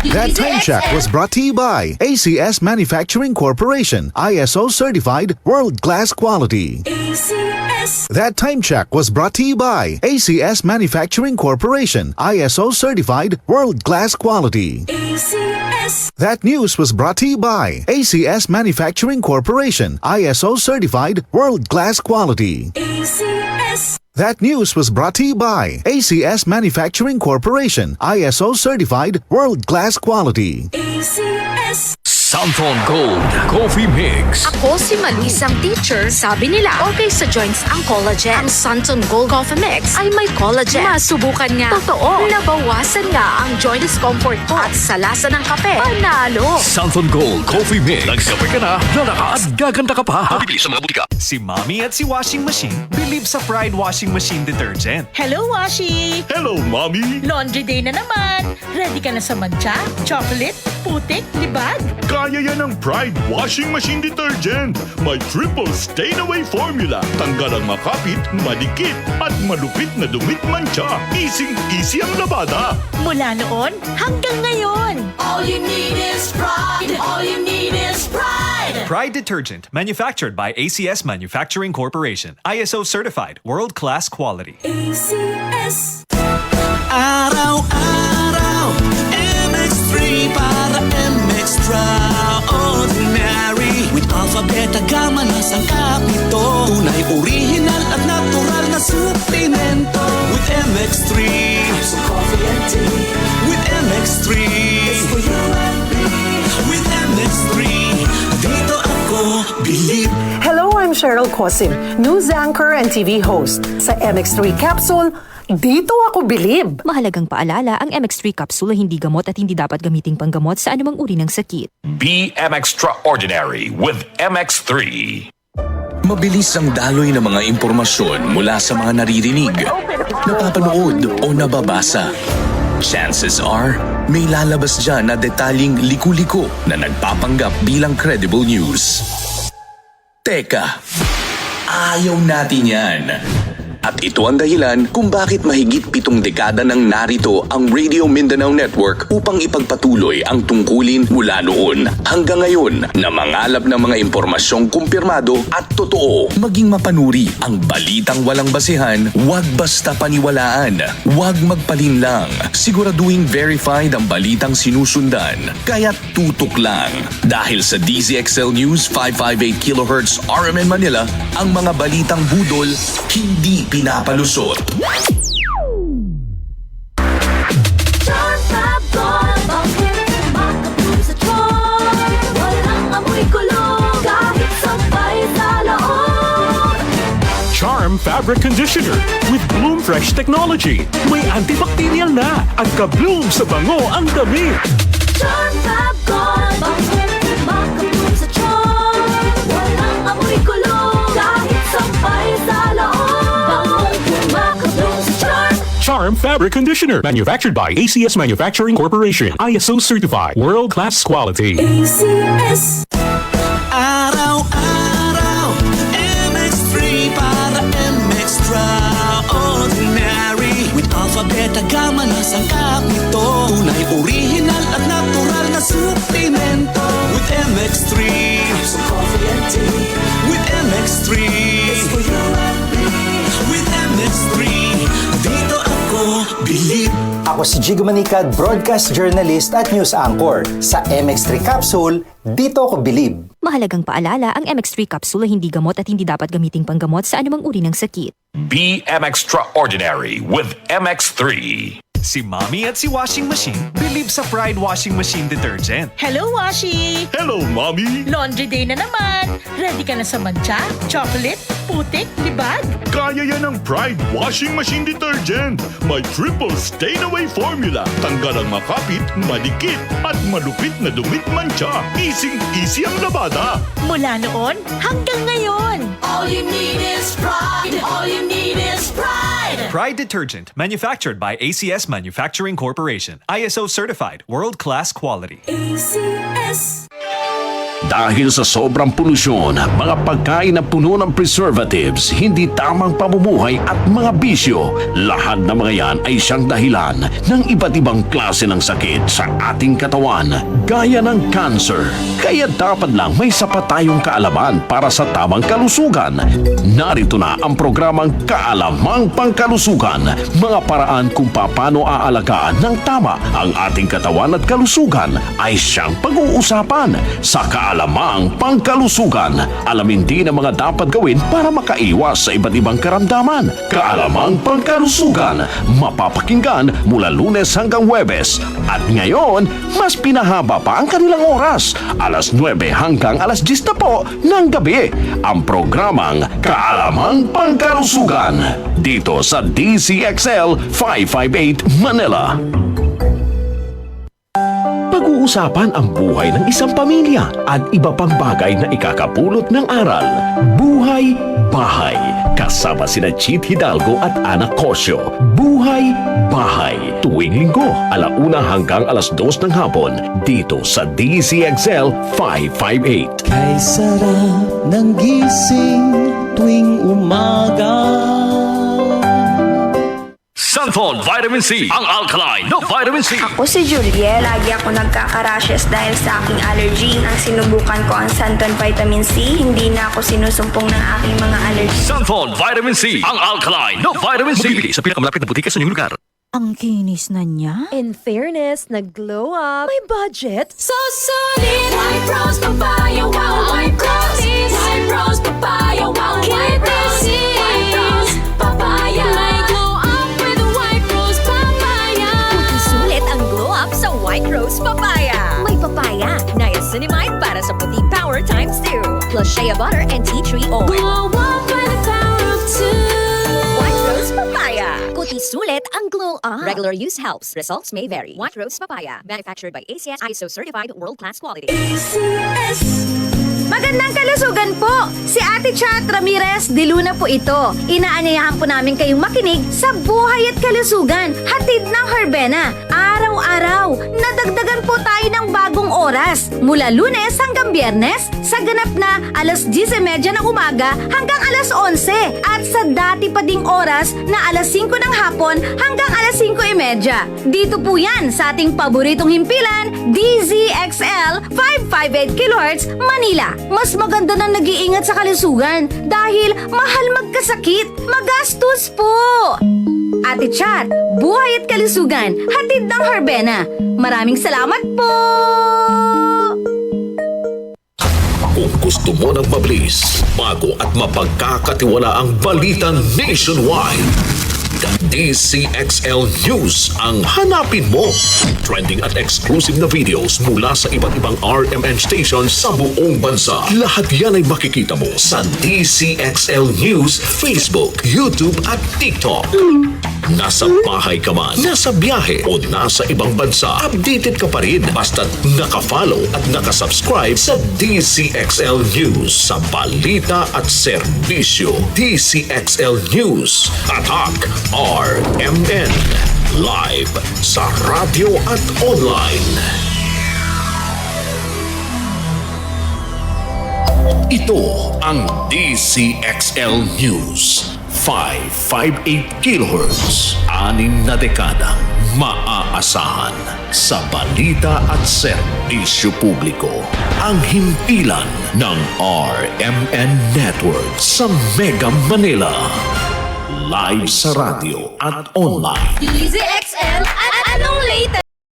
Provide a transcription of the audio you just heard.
That time check was brought to you by ACS Manufacturing Corporation, ISO certified world-class quality. ACS. That time check was brought to you by ACS Manufacturing Corporation, ISO certified world-class quality. ACS. That news was brought to you by ACS Manufacturing Corporation, ISO certified world-class quality. ACS. That news was brought to you by ACS Manufacturing Corporation, ISO certified world-class quality. ACS. Santon Gold Coffee Mix. Ako si Malisang teacher. Sabi nila, okay sa joints ang collagen. Ang Santon Gold Coffee Mix ay may collagen. Masubukan nga. Totoo. Nabawasan nga ang joint discomfort ko. At sa lasa ng kape, panalo. Santon Gold Coffee Mix. Nagkape ka na, lalaka at gaganda ka pa. Mabibili sa mga butika. Si Mommy at si Washing Machine believe sa Pride Washing Machine Detergent. Hello, Washi! Hello, Mommy! Laundry day na naman! Ready ka na sa mancha, chocolate, putik, libag? Kaya yan ang Pride Washing Machine Detergent. May triple stain-away formula. Tanggal ang makapit, madikit, at malupit na dumit mancha. Easy ang labada. Mula noon hanggang ngayon. All you need is pride. All you need is pride. Pride Detergent, manufactured by ACS Manufacturing Corporation. ISO certified, world-class quality. ACS. Araw-araw, MX3 para MX-Traordinary. With Alpha, Beta, Gamma na sangkap nito. Tunay, original at natural na suplemento. With MX3, Some coffee and tea. with MX3, It's for you and me. with MX3, dito ako believe. Hello, I'm Cheryl Cosim, news anchor and TV host. Sa MX3 Capsule, dito ako bilib. Mahalagang paalala, ang MX3 capsule ay hindi gamot at hindi dapat gamiting panggamot sa anumang uri ng sakit. Be Extraordinary with MX3. Mabilis ang daloy ng mga impormasyon mula sa mga naririnig, napapanood o nababasa. Chances are, may lalabas dyan na detalyeng liku-liko na nagpapanggap bilang credible news. Teka, ayaw natin yan. At ito ang dahilan kung bakit mahigit 7 dekada nang narito ang Radio Mindanao Network upang ipagpatuloy ang tungkulin mula noon hanggang ngayon na mangalap ng mga impormasyong kumpirmado at totoo. Maging mapanuri ang balitang walang basihan, huwag basta paniwalaan, huwag magpalinlang. Siguraduhin verified ang balitang sinusundan, kaya't tutok lang. Dahil sa DZXL News 558 kHz RMN Manila, ang mga balitang budol hindi pinapalusot. Charm Fab Gold. Bakit makapun sa Charm? Walang amoy kulong. Kahit sabay sa loob. Charm Fabric Conditioner with Bloom Fresh Technology. May antibacterial na at ka-bloom sa bango ang damit. Charm Fab Gold. Bakit makapun sa Charm? Walang amoy kulong. Kahit sabay sa loob. Charm Fabric Conditioner, manufactured by ACS Manufacturing Corporation, ISO certified, world-class quality. ACS. Araw-araw, MX3 para MX-Traordinary. With Alpha, Beta, Gamma na sangkap nito. Tunay, original at natural na suplemento. With MX3, Some coffee and tea. with MX3, It's for you and me. with MX3, dito ako believe. Ako si Jigo Manicad, broadcast journalist at news anchor. Sa MX3 Capsule, dito ako bilib. Mahalagang paalala, ang MX3 capsule ay hindi gamot at hindi dapat gamiting panggamot sa anumang uri ng sakit. Be Extraordinary with MX3. Si Mommy at si Washing Machine believe sa Pride Washing Machine Detergent. Hello, Washi! Hello, Mommy! Laundry day na naman! Ready ka na sa mancha, chocolate, putik, libag? Kaya yan ang Pride Washing Machine Detergent. May triple stain-away formula. Tanggal ang makapit, madikit, at malupit na dumit mancha. Easy ang labada. Mula noon hanggang ngayon. All you need is pride. All you need is pride. Pride Detergent, manufactured by ACS Manufacturing Corporation. ISO certified, world-class quality. ACS. Dahil sa sobrang polusyon, mga pagkain na puno ng preservatives, hindi tamang pamumuhay at mga bisyo, lahat ng mga yan ay siyang dahilan ng iba't ibang klase ng sakit sa ating katawan, gaya ng cancer. Kaya dapat lang may sapat tayong kaalaman para sa tamang kalusugan. Narito na ang programang Kaalamang Pangkalusugan, mga paraan kung paano aalagaan ng tama ang ating katawan at kalusugan ay siyang pag-uusapan sa Kaalamang Pangkalusugan. Alamin din ang mga dapat gawin para makaiwas sa iba't ibang karamdaman. Kaalamang Pangkalusugan, mapapakinggan mula Lunes hanggang Huwebes. At ngayon, mas pinahaba pa ang kanilang oras, alas 9 hanggang alas 10 na po ng gabi. Ang programang Kaalamang Pangkalusugan dito sa DCXL 558 Manila. Pag-uusapan ang buhay ng isang pamilya at iba pang bagay na ikakapulot ng aral. Buhay Bahay. Kasama sina Chit Hidalgo at Ana Cosio. Buhay Bahay. Tuwing linggo, 1:00 hanggang alas 2 ng hapon. Dito sa DCXL 558. Kay sarap ng gising tuwing umaga. Santon Vitamin C, ang alkaline na vitamin C. Ako si Julie, lagi ako nagkaka-rashes dahil sa aking allergy. Ang sinubukan ko ang Santon Vitamin C, hindi na ako sinusumpong ng aking mga allergy. Santon Vitamin C, ang alkaline na vitamin C. Mabibili sa pinakamalapit na butika sa inyong lugar. Ang kinis na niya. In fairness, nag-glow up. May budget. So solid. White Rose Papaya, wow. White Rose. White Rose Papaya, wow. White Rose. White Rose Papaya. May glow up with White Rose Papaya. Sulit ang glow up sa White Rose Papaya. May papaya, niacinamide para sa puti power ×2, plus shea butter and tea tree oil. Glow up by the power of 2. White Rose Papaya. Kuti sulit ang glow up. Regular use helps. Results may vary. White Rose Papaya. Manufactured by ACS ISO certified world-class quality. ACS. Magandang kalusugan po! Si Ate Chat Ramirez de Luna po ito. Inaanyayahan po namin kayong makinig sa Buhay at Kalusugan, hatid ng Herbena. Araw-araw, nadagdagan po tayo ng bagong oras. Mula Lunes hanggang Biyernes, sa ganap na alas 10:30 ng umaga hanggang alas 11. At sa dati pa ding oras na alas 5 ng hapon hanggang alas 5:30. Dito po yan sa ating paboritong himpilan, DZXL 558 kHz, Manila. Mas maganda na nag-iingat sa kalusugan dahil mahal magkasakit, magastos po. Ate Chat, Buhay at Kalusugan, hatid ng Herbena. Maraming salamat po! Kung gusto mo ng mabilis, bago at mapagkakatiwalaang balita nationwide, DCXL News ang hanapin mo. Trending at exclusive na videos mula sa iba't ibang RMN stations sa buong bansa. Lahat yan ay makikita mo sa DCXL News, Facebook, YouTube at TikTok. Nasa bahay ka man, nasa biyahe o nasa ibang bansa, updated ka pa rin basta't nakafollow at nakasubscribe sa DCXL News sa balita at serbisyo. DCXL News, Tatak RMN, live sa radyo at online. Ito ang DCXL News. 558 kHz, 6 na dekadang maaasahan sa balita at serbisyo publiko. Ang himpilan ng RMN Network sa Mega Manila. Live sa radio at online. DZXL at